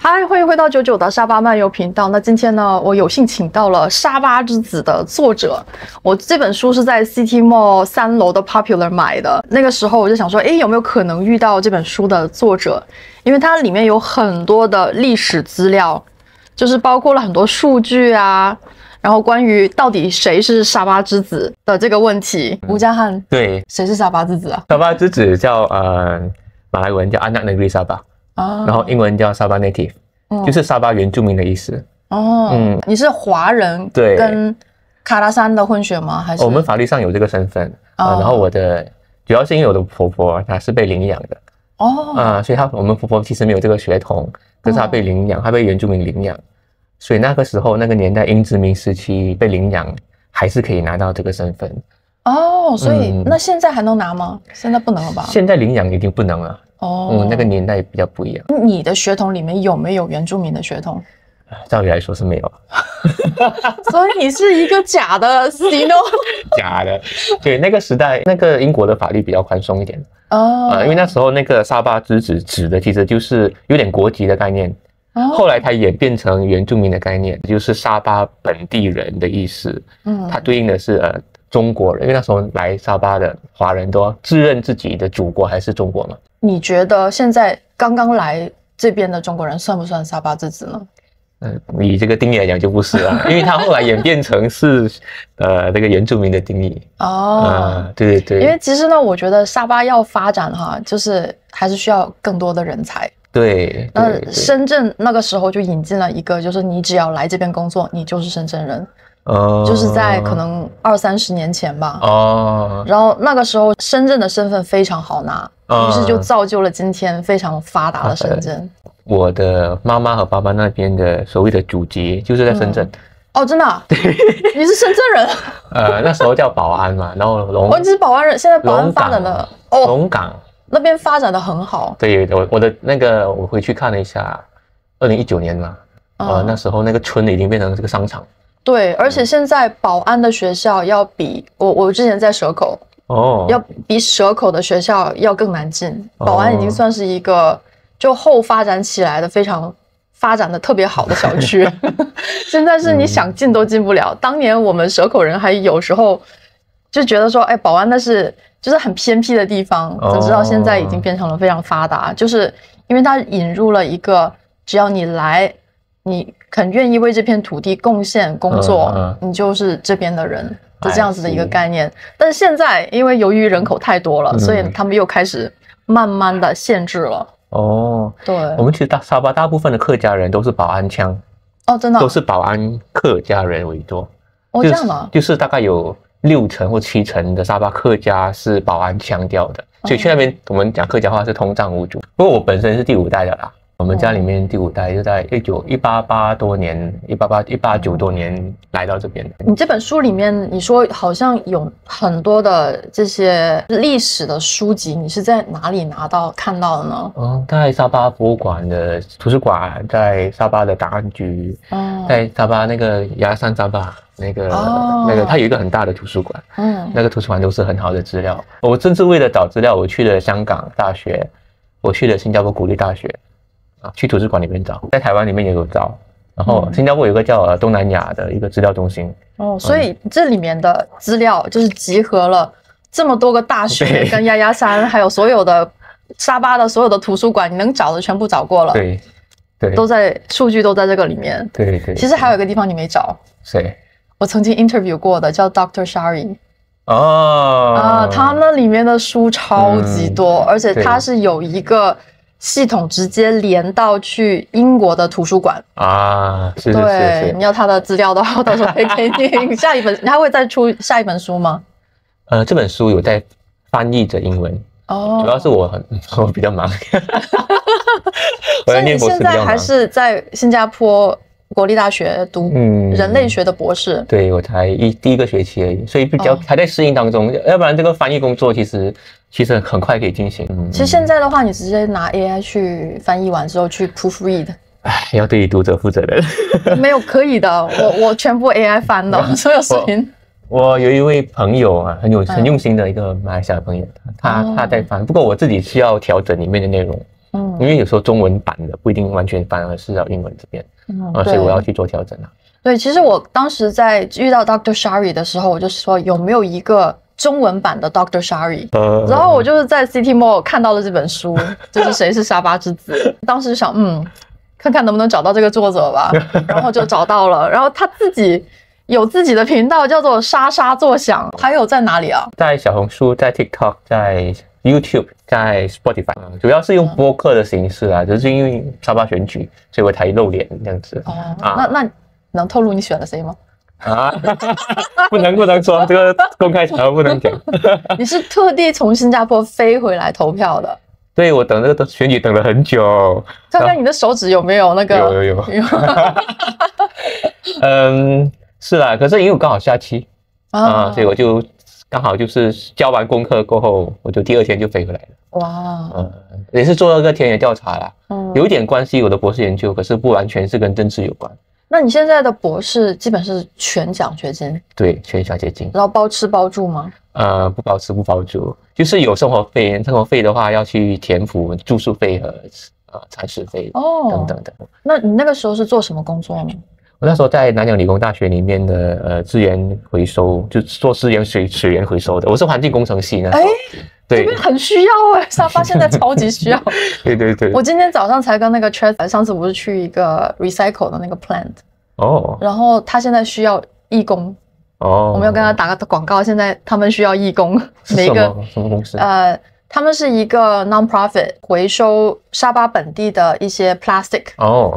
嗨，歡迎回到99的沙巴漫遊頻道。那今天呢，我有幸請到了《沙巴之子》的作者。我這本書是在 City Mall 3樓的 Popular 買的。那個時候我就想說，有沒有可能遇到這本書的作者？因為它裡面有很多的歷史資料，就是包括了很多數據啊，然後關於到底誰是沙巴之子的這個問題。吳家漢，對，誰是沙巴之子啊？沙巴之子叫馬來文叫 Anak Negeri Sabah。然後英文叫 Sabah Native，就是沙巴原住民的意思。你是華人跟卡拉山的混血嗎？還是？我們法律上有這個身份。然後我的主要是因為我的婆婆她是被領養的。所以我們婆婆其實沒有這個血統，可是她被領養，她被原住民領養，所以那個時候那個年代英殖民時期被領養還是可以拿到這個身份。所以那現在還能拿嗎？現在不能了吧？現在領養已經不能了。那個年代比較不一樣。你的血統裡面有沒有原住民的血統？照理來說是沒有。所以你是一個假的 Sino。假的。對，那個時代，那個英國的法律比較寬鬆一點。因為那時候那個沙巴之子指的其實就是有點國籍的概念。後來它演變成原住民的概念，就是沙巴本地人的意思。它對應的是中國人，因為那時候來沙巴的華人都自認自己的祖國還是中國嘛。你覺得現在剛剛來這邊的中國人算不算沙巴之子呢？以這個定義來講就不是了，因為他後來演變成是那個原住民的定義。對對對。因為其實呢，我覺得沙巴要發展哈，就是還是需要更多的人才。对。那深圳那個時候就引進了一個，就是你只要來這邊工作，你就是深圳人。就是在可能20-30年前吧。然後那個時候深圳的身份非常好拿，於是就造就了今天非常發達的深圳。我的媽媽和爸爸那邊的所謂的祖籍就是在深圳。真的？對，你是深圳人？那時候叫寶安嘛，然後你是寶安人，現在寶安發展的龍崗那邊發展的很好。對，我的那個我回去看了一下，2019年嘛，那時候那個村已經變成這個商場。對，而且現在寶安的學校要比我之前在蛇口，要比蛇口的學校要更難進。寶安已經算是一個就後發展起來的非常發展的特別好的小區，現在是你想進都進不了。當年我們蛇口人還有時候就覺得說，寶安那是就是很偏僻的地方，怎知道現在已經變成了非常發達，就是因為它引入了一個只要你來，你肯願意為這片土地貢獻工作，你就是這邊的人的這樣子的一個概念。但是現在因為由於人口太多了，所以他們又開始慢慢的限制了。對，我們其實沙巴大部分的客家人都是寶安腔。真的？都是寶安客家人為多。這樣嗎？就是大概有6成或7成的沙巴客家是寶安腔調的，所以去那邊我們講客家話是通脹無阻。不過我本身是第5代的啦。我們家裡面第5代就在188多年，189多年來到這邊。你這本書裡面，你說好像有很多的這些歷史的書籍，你是在哪裡看到的呢？在沙巴博物館的圖書館，在沙巴的檔案局，在沙巴那個亞山沙巴那個，它有一個很大的圖書館，那個圖書館都是很好的資料。我甚至為了找資料，我去了香港大學，我去了新加坡國立大學。去圖書館裡面找，在台灣裡面也有找，然後新加坡有個叫東南亞的一個資料中心。所以這裡面的資料就是集合了這麼多個大學跟亞亞山，還有所有的沙巴的所有的圖書館，你能找的全部找過了。對，數據都在這個裡面。對。其實還有一個地方你沒找。誰？我曾經 interview 過的叫 Dr. Shari。他那裡面的書超級多，而且他是有一個系統直接連到去英國的圖書館是。對，你要他的資料的話，我到時候可以給你。下一本，他會再出下一本書嗎？這本書有在翻譯着英文。主要是我比較忙。所以你現在還是在新加坡國立大學讀人類學的博士。對，我才第一個學期而已，所以比較還在適應當中。要不然這個翻譯工作其實很快可以進行。其實現在的話，你直接拿 AI 去翻譯完之後去 proofread， 要對讀者負責任。沒有，可以的，我全部 AI 翻的所有视頻。我有一位朋友啊，很用心的一個馬來西亞的朋友，他在翻，不過我自己需要調整裡面的內容。因為有時候中文版的不一定完全翻，而是要英文這邊，所以我要去做調整啊。对，其實我當時在遇到 Dr. Shari 的時候，我就說有沒有一個中文版的 Dr. Shari，然後我就是在 City Mall 看到了這本書，就是誰是沙巴之子。當時想，看看能不能找到這個作者吧，然後就找到了。然後他自己有自己的頻道，叫做沙沙作響。還有在哪裡啊？在小紅書，在 TikTok， 在 YouTube， 在 Spotify， 主要是用播客的形式啊，就是因為沙巴選舉，所以我才露臉這樣子。那能透露你選了誰嗎？不能說，這個公開場合不能講。你是特地從新加坡飛回來投票的？對，我等這個選舉等了很久。看看你的手指有沒有那個？有。是啦，可是因為我剛好假期所以我就剛好就是交完功課過後，我就第二天就飛回來了。哇，也是做了個田野調查啦，有一點關係我的博士研究，可是不完全是跟政治有關。那你現在的博士基本是全獎學金？對，全獎學金。然後包吃包住嗎？不包吃不包住，就是有生活費。生活費的話要去填補住宿費和餐食費等等的。那你那個時候是做什麼工作呢？我那時候在南洋理工大學裡面的資源回收，就做資源水源回收的。我是環境工程系呢。對，這邊很需要沙巴現在超級需要。對。我今天早上才跟那個 Chad， 上次不是去一個 recycle 的那個 plant，然後他現在需要義工，我們要跟他打個廣告，現在他們需要義工，每一個什麼公司？他們是一個 non-profit 回收沙巴本地的一些 plastic，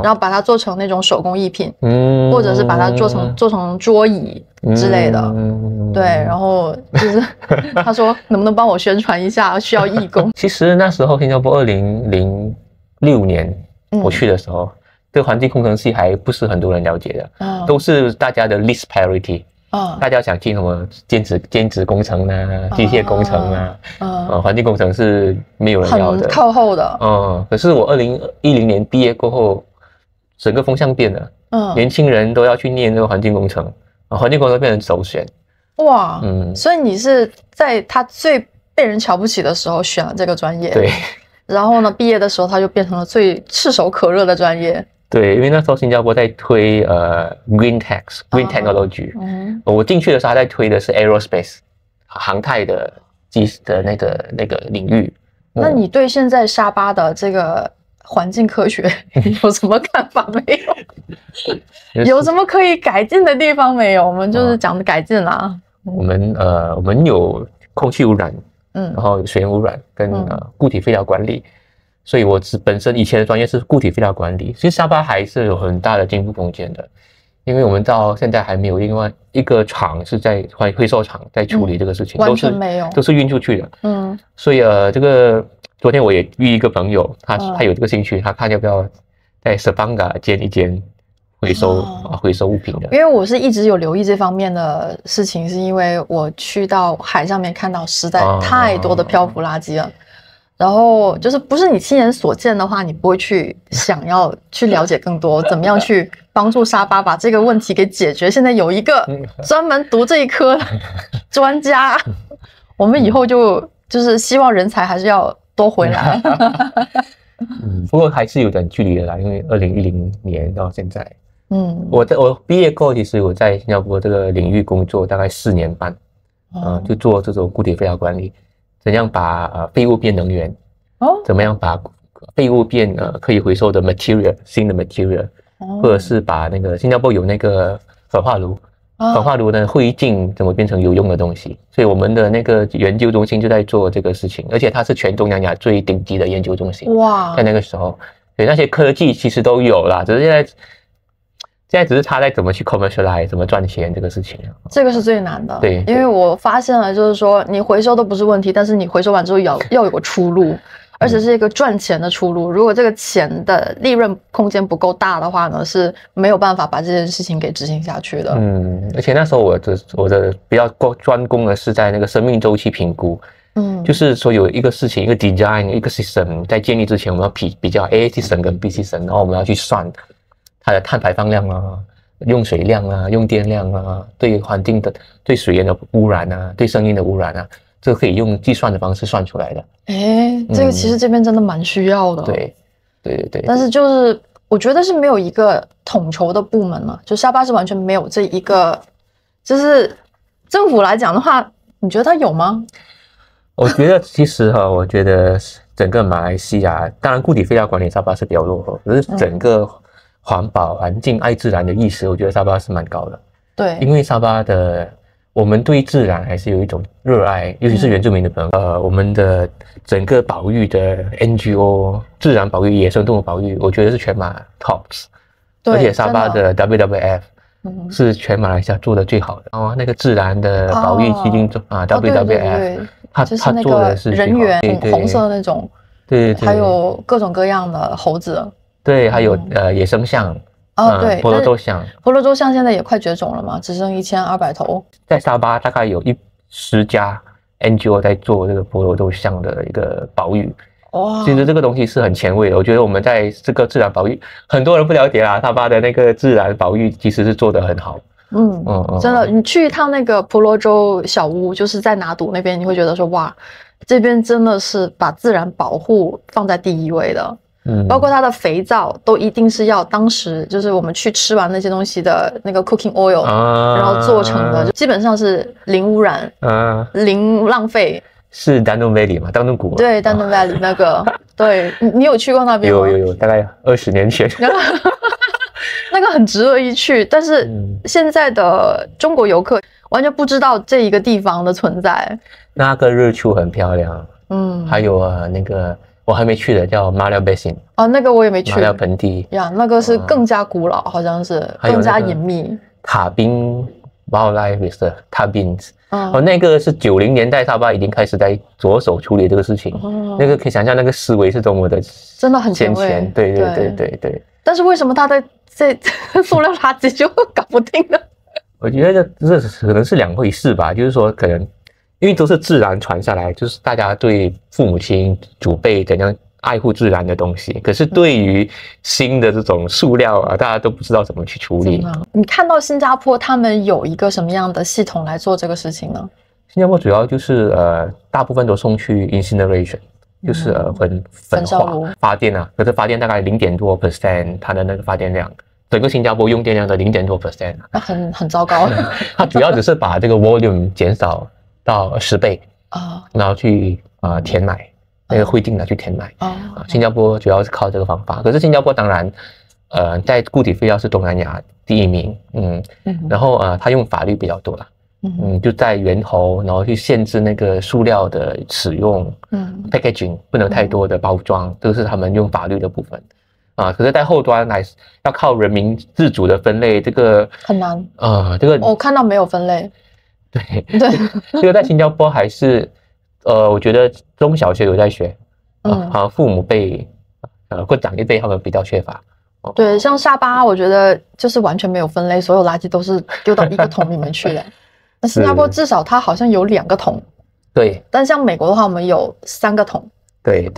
然後把它做成那種手工藝品，或者是把它做成桌椅之類的，對，然後就是他說能不能幫我宣傳一下，需要義工。其實那時候新加坡2006年我去的時候，這個環境工程系還不是很多人了解的，都是大家的 least priority。大家想聽什麼兼職工程啊，機械工程啊，環境工程是沒有人要的，很靠後的。可是我2010年畢業過後，整個風向變了，年輕人都要去念這個環境工程，環境工程變成首選。哇，所以你是在他最被人瞧不起的時候選了這個專業，對。然後呢，畢業的時候他就變成了最炙手可熱的專業。對，因為那時候新加坡在推green technology，我進去的時候他在推的是 aerospace 航太的那個領域。那你對現在沙巴的這個環境科學有什麼看法沒有？有什麼可以改進的地方沒有？我們就是講的改進啦。我們有空氣污染，然後有水源污染跟固體廢料管理。所以我本身以前的專業是固體廢料管理，其實沙巴還是有很大的進步空間的，因為我們到現在還沒有另外一個廠是在回收廠在處理這個事情，完全沒有，都是運出去的。所以這個昨天我也遇一個朋友，他有這個興趣，他看要不要在塞邦嘎建一間回收物品的。因為我是一直有留意這方面的事情，是因為我去到海上面看到實在太多的漂浮垃圾了。然後就是不是你親眼所見的話，你不會去想要去了解更多，怎麼樣去幫助沙巴把這個問題給解決。現在有一個專門讀這一科的專家，我們以後就是希望人才還是要多回來。不過還是有點距離的啦，因為2010年到現在，我畢業過後，其實我在新加坡這個領域工作大概4年半，就做這種固體廢料管理。怎樣把廢物變能源？怎麼樣把廢物變可以回收的 material， 新的 material，或者是把那個新加坡有那個焚化爐，焚化爐的灰燼怎麼變成有用的東西？所以我們的那個研究中心就在做這個事情，而且它是全東南亞最頂級的研究中心。哇，在那個時候，對，那些科技其實都有啦，只是現在只是差在怎麼去 commercialize， 怎麼賺錢這個事情。這個是最難的。對，因為我發現了，就是說你回收都不是問題，但是你回收完之後要有個出路，而且是一個賺錢的出路。如果這個錢的利潤空間不夠大的話呢，是沒有辦法把這件事情給執行下去的。而且那時候我的比較專攻的是在那個生命週期評估。就是說有一個事情，一個 design， 一個 system 在建立之前，我們要比較 A system 跟 B system， 然後我們要去算它的碳排放量啊、用水量啊、用電量啊、對環境的、對水源的污染啊、對聲音的污染啊，這個可以用計算的方式算出來的。這個其實這邊真的蠻需要的。對，對对对。但是就是我覺得是沒有一個統籌的部門嘛，就沙巴是完全沒有這一個，就是政府來講的話，你覺得它有嗎？我覺得其實我覺得整個馬來西亞，當然固體廢料管理沙巴是比較落後，可是整個環保環境愛自然的意識，我覺得沙巴是蠻高的。對，因為沙巴的我們對自然還是有一種熱愛，尤其是原住民的朋友。我們的整個保育的 NGO 自然保育、野生動物保育，我覺得是全馬 tops。而且沙巴的 WWF 是全馬來西亞做的最好的。那個自然的保育基金WWF。他做的是人猿紅色的那種，對对，還有各種各樣的猴子，對，還有野生象，對，婆羅洲象，婆羅洲象現在也快絕種了嘛，只剩1200頭。在沙巴大概有10家 NGO 在做這個婆羅洲象的一個保育。哇，其實這個東西是很前衛的，我覺得我們在這個自然保育，很多人不了解啦，沙巴的那個自然保育其實是做得很好。真的，你去一趟那個婆羅洲小屋，就是在拿督那邊，你會覺得說哇，這邊真的是把自然保護放在第一位的。包括它的肥皂都一定是要當時就是我們去吃完那些東西的那個 cooking oil，然後做成的，就基本上是零污染，零浪費。是丹東 Valley 嘛，丹東谷。對，丹東 Valley 那個，对，你有去過那邊嗎？有，大概20年前。那個很值得一去，但是現在的中國遊客完全不知道這一個地方的存在。那個日出很漂亮，還有那個我還沒去的叫 Maria Basin， 那個我也沒去。馬廖盆地呀，那個是更加古老，好像是更加隱秘。塔賓 Wildlife Reserve 塔賓，那個是90年代沙巴已經開始在着手處理這個事情，那個可以想象那個思維是多麼的真的很前衛。對。但是為什麼他在塑料垃圾就搞不定呢？我覺得這可能是兩回事吧，就是說可能因為都是自然傳下來，就是大家對父母親祖輩怎樣愛護自然的東西，可是對於新的這種塑料大家都不知道怎麼去處理。你看到新加坡他們有一個什麼樣的系統來做這個事情呢？新加坡主要就是大部分都送去 incineration。就是焚化發電啊，可是發電大概0.多%，它的那個發電量，整個新加坡用電量的0.多%，那很糟糕。它主要只是把這個 volume 減少到10倍然後去填埋那個灰燼拿去填埋新加坡主要是靠這個方法，可是新加坡當然在固體廢料是東南亞第1名，然後它用法律比較多啦。就在源頭，然後去限制那個塑料的使用，packaging 不能太多的包裝，這個是他們用法律的部分可是在後端來要靠人民自主的分類，這個很難這個我看到沒有分類，對，這個在新加坡還是我覺得中小學有在學，好像父母輩或長一輩他們比較缺乏。對，像沙巴，我覺得就是完全沒有分類，所有垃圾都是丟到一個桶裡面去的。那新加坡至少它好像有2個桶，對。但像美國的話，我們有3個桶。對。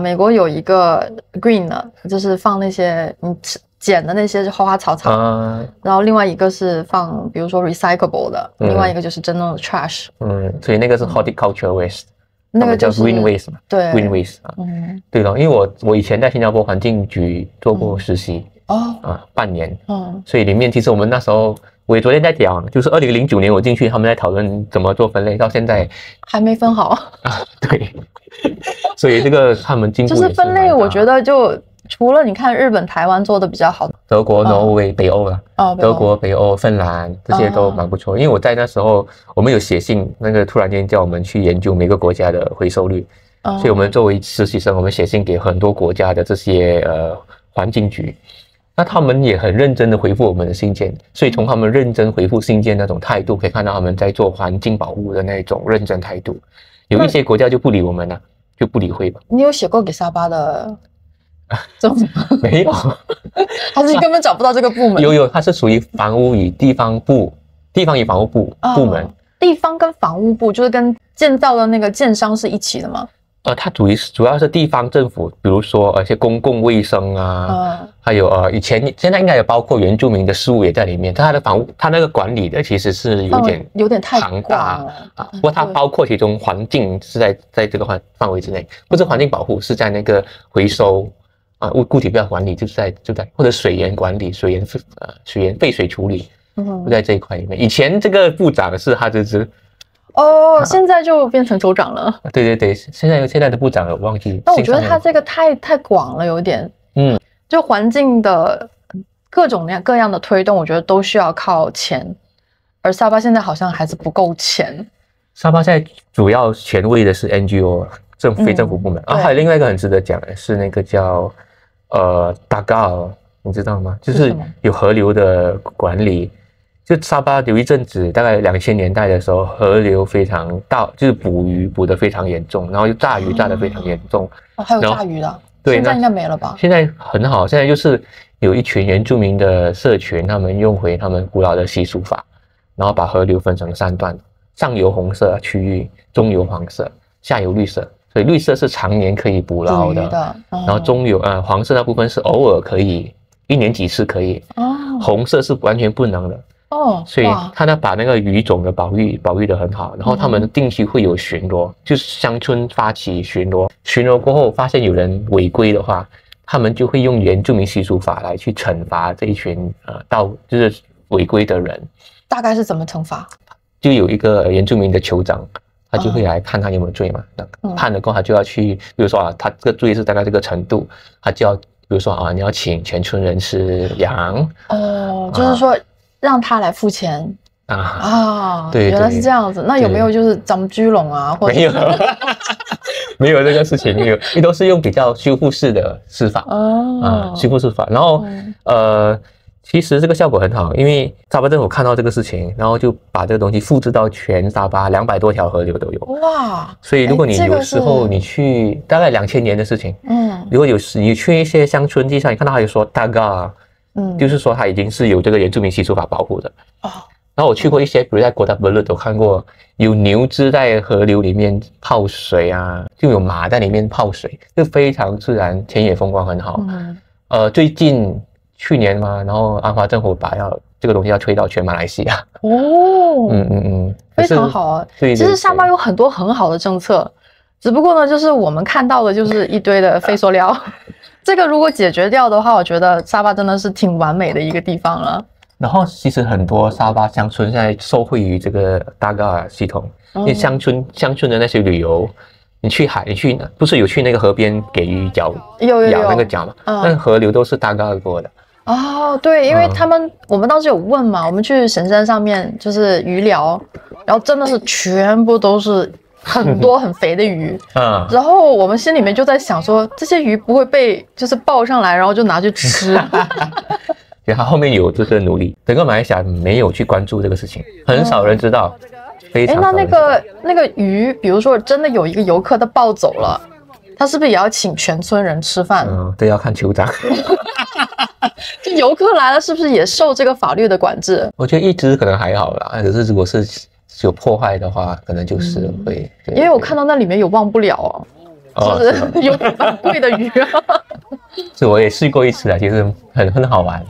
美國有一個 green 的，就是放那些你撿的那些花花草草，然後另外一個是放，比如說 recyclable 的，另外一個就是真正的 trash。所以那個是 horticulture waste，那個叫 green waste 嘛，對 ，green waste 對了，因為我以前在新加坡環境局做過實習，半年，所以裡面其實我們那時候。我也昨天在講，就是2009年我進去，他們在討論怎麼做分類，到現在還沒分好對，所以這個他們進步就是分類，我覺得就除了你看日本、台灣做的比較好，德國、挪威、北歐啦，德國、北歐、芬蘭這些都蠻不錯。因為我在那時候，我們有寫信，那個突然間叫我們去研究每個國家的回收率，所以我們作為實習生，我們寫信給很多國家的這些環境局。那他們也很認真的回復我們的信件，所以從他們認真回復信件那種態度，可以看到他們在做環境保護的那種認真態度。有一些國家就不理我們了，就不理會吧。你有寫過給沙巴的這種嗎？沒有，還是你根本找不到這個部門？有，它是屬於房屋與地方與房屋部部門。地方跟房屋部就是跟建造的那個建商是一起的嗎？它主要是地方政府，比如說一些公共衛生還有現在應該也包括原住民的事務也在裡面。它的房屋，它那個管理的其實是有點太龐大不過它包括其中環境是在這個範圍之內，不是環境保護，是在那個回收固體廢管理就在或者水源管理、水源廢水處理，就在這一塊裡面。以前這個部長是哈茲茲。現在就變成州長了。對，現在的部長我忘記。那我覺得他這個太廣了，有點。就環境的各種各樣的推動，我覺得都需要靠錢，而沙巴現在好像還是不夠錢。沙巴現在主要權威的是 NGO 非政府部門還有另外一個很值得講的是那個叫Tagal， 你知道嗎？就是有河流的管理。就沙巴有一陣子，大概2000年代的時候，河流非常大，就是捕魚捕得非常嚴重，然後就炸魚炸得非常嚴重。還有炸魚的。對，現在應該沒了吧？現在很好，現在就是有一群原住民的社群，他們用回他們古老的習俗法，然後把河流分成3段，上游紅色区域，中游黄色，下游綠色。所以綠色是常年可以捕撈的，然後中游黃色那部分是偶爾可以，1年幾次可以，紅色是完全不能的。所以他呢把那個魚種的保育得很好，然後他們定期會有巡邏，就是鄉村發起巡邏，巡邏過後發現有人違規的話，他們就會用原住民習俗法來去懲罰這一群就是違規的人。大概是怎麼懲罰？就有一個原住民的酋長，他就會來看他有沒有罪嘛，判了過後他就要去，比如說他這個罪是大概這個程度，他就要比如說你要請全村人吃羊。就是說。讓他來付錢對，原來是這樣子。那有沒有就是斬豬籠啊？或者沒有，沒有這個事情，沒有，因為都是用比較修復式的司法修復式法。然後其實這個效果很好，因為沙巴政府看到這個事情，然後就把這個東西複製到全沙巴200多條河流都有。哇！所以如果你有時候你去大概2000年的事情，如果有時你去一些鄉村地上，你看到他有說大嘎。就是說它已經是有這個原住民習俗法保護的。然後我去過一些，比如在Kota Belud都看過有牛隻在河流裡面泡水啊，就有馬在裡面泡水，就非常自然，田野風光很好。最近去年嘛，然後安華政府把這個東西要推到全馬來西亞。非常好啊。其實沙巴有很多很好的政策，只不過呢，就是我們看到的就是一堆的廢塑料。這個如果解決掉的話，我覺得沙巴真的是挺完美的一個地方了。然後其實很多沙巴鄉村現在受惠於這個大嘎系統，因為鄉村的那些旅遊，你去不是有去那個河邊給魚咬那個腳嘛？那河流都是大嘎過的。對，因為我們當時有問嘛，我們去神山上面就是魚寮，然後真的是全部都是。很多很肥的魚，然後我們心裡面就在想說，這些魚不會被就是抱上來，然後就拿去吃。對，他後面有這個努力，整個馬來西亞沒有去關注這個事情，很少人知道。非常少人知道。那個魚，比如說真的有一個遊客他抱走了，他是不是也要請全村人吃飯？對，要看酋長。就遊客來了，是不是也受這個法律的管制？我覺得一隻可能還好啦，可是如果是有破壞的話，可能就是會。因為我看到那裡面有忘不了就是有很貴的魚啊。所以我也試過一次啊，其實很好玩。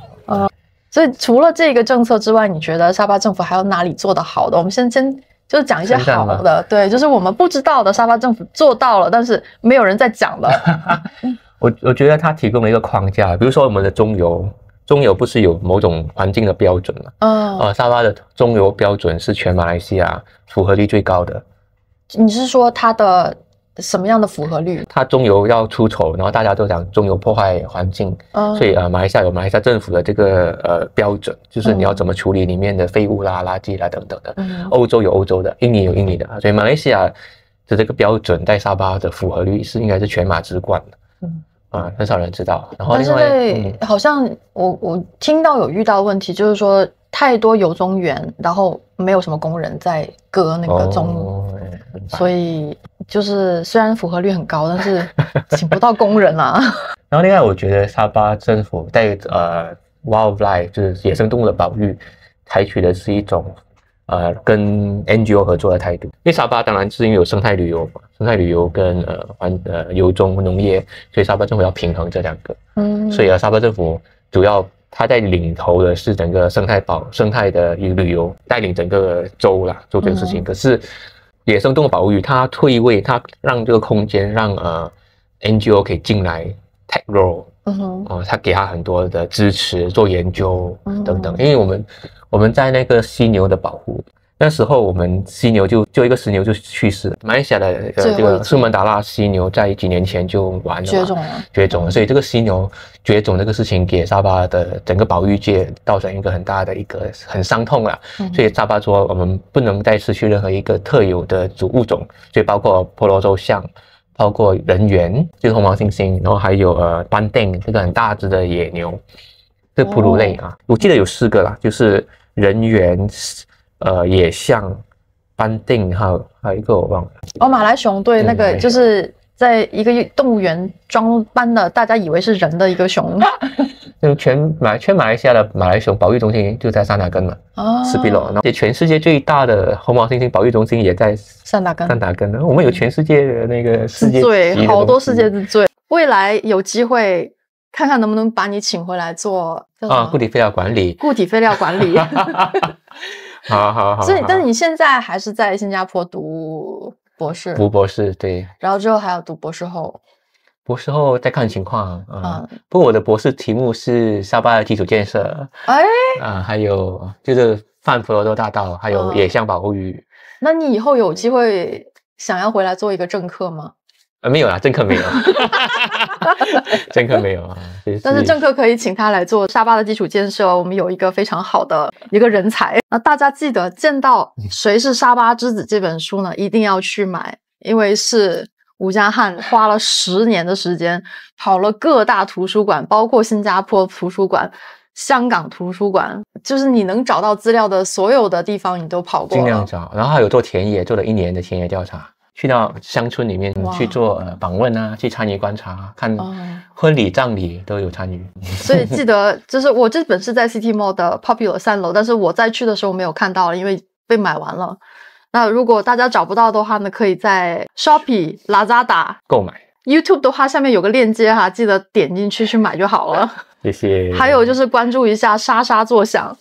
所以除了這個政策之外，你覺得沙巴政府還有哪裡做得好的？我們先就是講一些好的，對，就是我們不知道的沙巴政府做到了，但是沒有人在講的。我覺得他提供了一個框架，比如說我們的中游不是有某種環境的標準嘛？沙巴的中游標準是全馬來西亞符合率最高的。你是說它的什麼樣的符合率？它中游要出醜，然後大家都講中游破壞環境，所以馬來西亞有馬來西亞政府的這個標準，就是你要怎麼處理裡面的廢物啦、垃圾啦等等的。歐洲有歐洲的，印尼有印尼的，所以馬來西亞的這個標準在沙巴的符合率應該是全馬之冠的。很少人知道。然後另外，好像我聽到有遇到的問題，就是說太多油棕園，然後沒有什麼工人在割那個棕木，所以就是雖然符合率很高，但是請不到工人啊。然後另外，我覺得沙巴政府在wildlife 就是野生動物的保育，採取的是一種跟 NGO 合作的態度。因為沙巴當然是因為有生態旅遊嘛，生態旅遊跟油棕農業，所以沙巴政府要平衡這兩個。所以沙巴政府主要他在領頭的是整個生態的旅遊，帶領整個州啦做這個事情。可是野生動物保育，它退位，它讓這個空間讓NGO 可以進來 take role，他給他很多的支持，做研究等等。因為我們在那個犀牛的保護，那時候我們犀牛就一個犀牛就去世了。馬來西亞的這個蘇門答臘犀牛在幾年前就完了，絕種了。所以這個犀牛絕種這個事情給沙巴的整個保育界造成一個很大的一個很傷痛了。所以沙巴說我們不能再失去任何一個特有的主物種，所以包括婆羅洲象，包括人猿，就是紅毛猩猩，然後還有班定這個很大只的野牛，這哺乳類啊，我記得有4個啦，就是人猿、野象、班定，還有一個我忘了。馬來熊，對，那個就是在一個動物園裝扮的，大家以為是人的一個熊。全馬來西亞的馬來熊保育中心就在薩那根嘛，斯比羅，然後全世界最大的紅毛猩猩保育中心也在薩那根。我們有全世界的那個世界最好多世界之最。未來有機會看看能不能把你請回來做固體廢料管理。好。所以，但是你現在還是在新加坡讀博士？读博士，對。然後之後還要讀博士後？博士後再看情況。不過我的博士題目是沙巴的基礎建設，還有就是泛佛羅多大道，還有野象保護域。那你以後有機會想要回來做一個政客嗎？沒有啦，政客沒有。政客沒有啊。但是政客可以請他來做沙巴的基礎建設，我們有一個非常好的一個人才。那大家記得見到《誰是沙巴之子》這本書呢，一定要去買，因為是吳家翰花了10年的時間，跑了各大圖書館，包括新加坡圖書館、香港圖書館，就是你能找到資料的所有的地方你都跑過了，盡量找。然後還有做田野，做了1年的田野調查，去到鄉村裡面去做訪問啊，去參與觀察，看婚禮、葬禮都有參與。所以記得，就是我這本是在 City Mall 的 Popular 3樓，但是我在去的時候沒有看到了，因為被買完了。那如果大家找不到的話呢，可以在 Shopee、Lazada 購買。YouTube 的話，下面有個鏈接哈，記得點進去買就好了。謝謝。還有就是關注一下沙沙作響。